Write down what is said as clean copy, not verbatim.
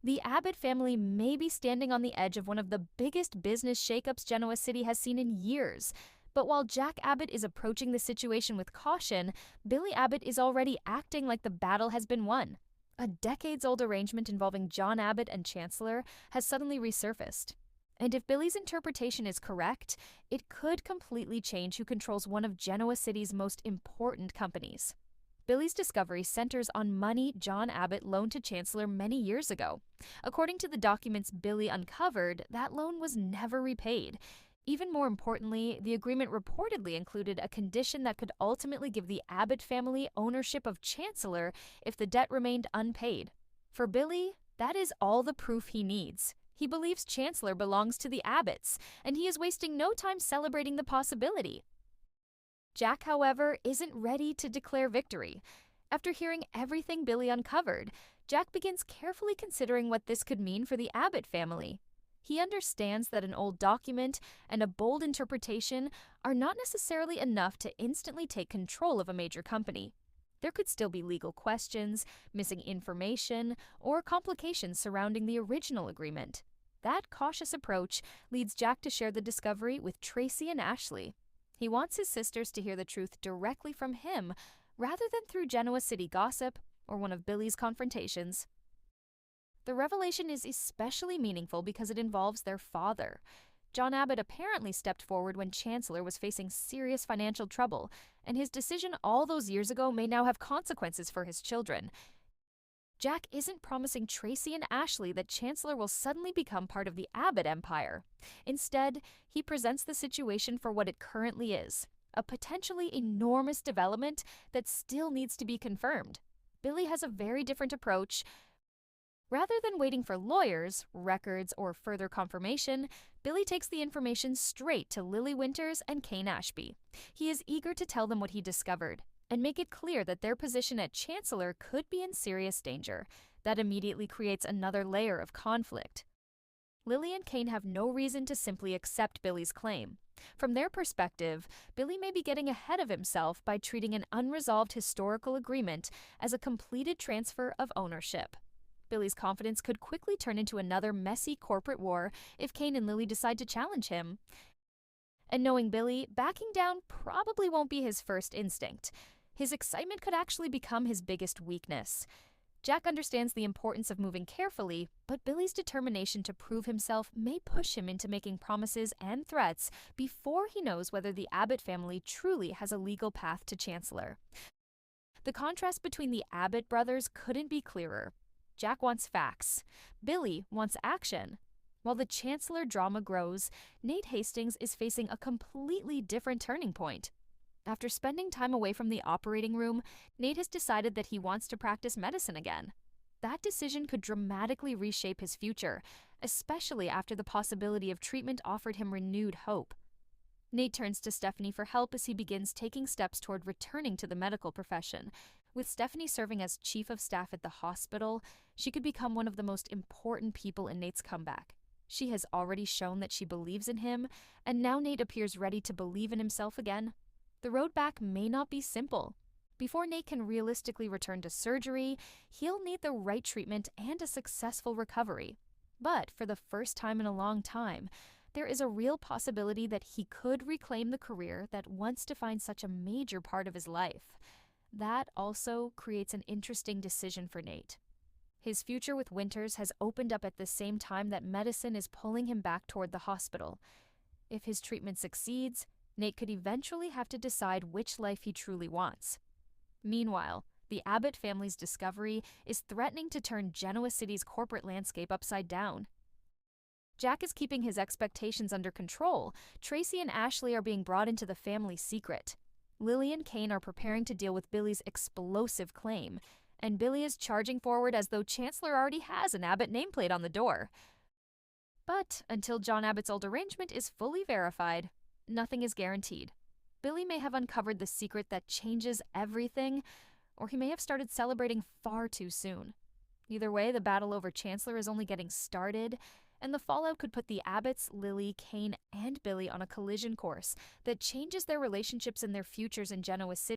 The Abbott family may be standing on the edge of one of the biggest business shakeups Genoa City has seen in years. But while Jack Abbott is approaching the situation with caution, Billy Abbott is already acting like the battle has been won. A decades-old arrangement involving John Abbott and Chancellor has suddenly resurfaced. And if Billy's interpretation is correct, it could completely change who controls one of Genoa City's most important companies. Billy's discovery centers on money John Abbott loaned to Chancellor many years ago. According to the documents Billy uncovered, that loan was never repaid. Even more importantly, the agreement reportedly included a condition that could ultimately give the Abbott family ownership of Chancellor if the debt remained unpaid. For Billy, that is all the proof he needs. He believes Chancellor belongs to the Abbotts, and he is wasting no time celebrating the possibility. Jack, however, isn't ready to declare victory. After hearing everything Billy uncovered, Jack begins carefully considering what this could mean for the Abbott family. He understands that an old document and a bold interpretation are not necessarily enough to instantly take control of a major company. There could still be legal questions, missing information, or complications surrounding the original agreement. That cautious approach leads Jack to share the discovery with Traci and Ashley. He wants his sisters to hear the truth directly from him, rather than through Genoa City gossip or one of Billy's confrontations. The revelation is especially meaningful because it involves their father. John Abbott apparently stepped forward when Chancellor was facing serious financial trouble, and his decision all those years ago may now have consequences for his children. Jack isn't promising Traci and Ashley that Chancellor will suddenly become part of the Abbott empire. Instead, he presents the situation for what it currently is, a potentially enormous development that still needs to be confirmed. Billy has a very different approach. Rather than waiting for lawyers, records, or further confirmation, Billy takes the information straight to Lily Winters and Kane Ashby. He is eager to tell them what he discovered and make it clear that their position at Chancellor could be in serious danger. That immediately creates another layer of conflict. Lily and Kane have no reason to simply accept Billy's claim. From their perspective, Billy may be getting ahead of himself by treating an unresolved historical agreement as a completed transfer of ownership. Billy's confidence could quickly turn into another messy corporate war if Kane and Lily decide to challenge him. And knowing Billy, backing down probably won't be his first instinct. His excitement could actually become his biggest weakness. Jack understands the importance of moving carefully, but Billy's determination to prove himself may push him into making promises and threats before he knows whether the Abbott family truly has a legal path to Chancellor. The contrast between the Abbott brothers couldn't be clearer. Jack wants facts. Billy wants action. While the Chancellor drama grows, Nate Hastings is facing a completely different turning point. After spending time away from the operating room, Nate has decided that he wants to practice medicine again. That decision could dramatically reshape his future, especially after the possibility of treatment offered him renewed hope. Nate turns to Stephanie for help as he begins taking steps toward returning to the medical profession. With Stephanie serving as chief of staff at the hospital, she could become one of the most important people in Nate's comeback. She has already shown that she believes in him, and now Nate appears ready to believe in himself again. The road back may not be simple. Before Nate can realistically return to surgery, he'll need the right treatment and a successful recovery. But for the first time in a long time, there is a real possibility that he could reclaim the career that once defined such a major part of his life. That also creates an interesting decision for Nate. His future with Winters has opened up at the same time that medicine is pulling him back toward the hospital. If his treatment succeeds, Nate could eventually have to decide which life he truly wants. Meanwhile, the Abbott family's discovery is threatening to turn Genoa City's corporate landscape upside down. Jack is keeping his expectations under control. Traci and Ashley are being brought into the family secret. Lily and Kane are preparing to deal with Billy's explosive claim, and Billy is charging forward as though Chancellor already has an Abbott nameplate on the door. But until John Abbott's old arrangement is fully verified, nothing is guaranteed. Billy may have uncovered the secret that changes everything, or he may have started celebrating far too soon. Either way, the battle over Chancellor is only getting started, and the fallout could put the Abbotts, Lily, Kane, and Billy on a collision course that changes their relationships and their futures in Genoa City.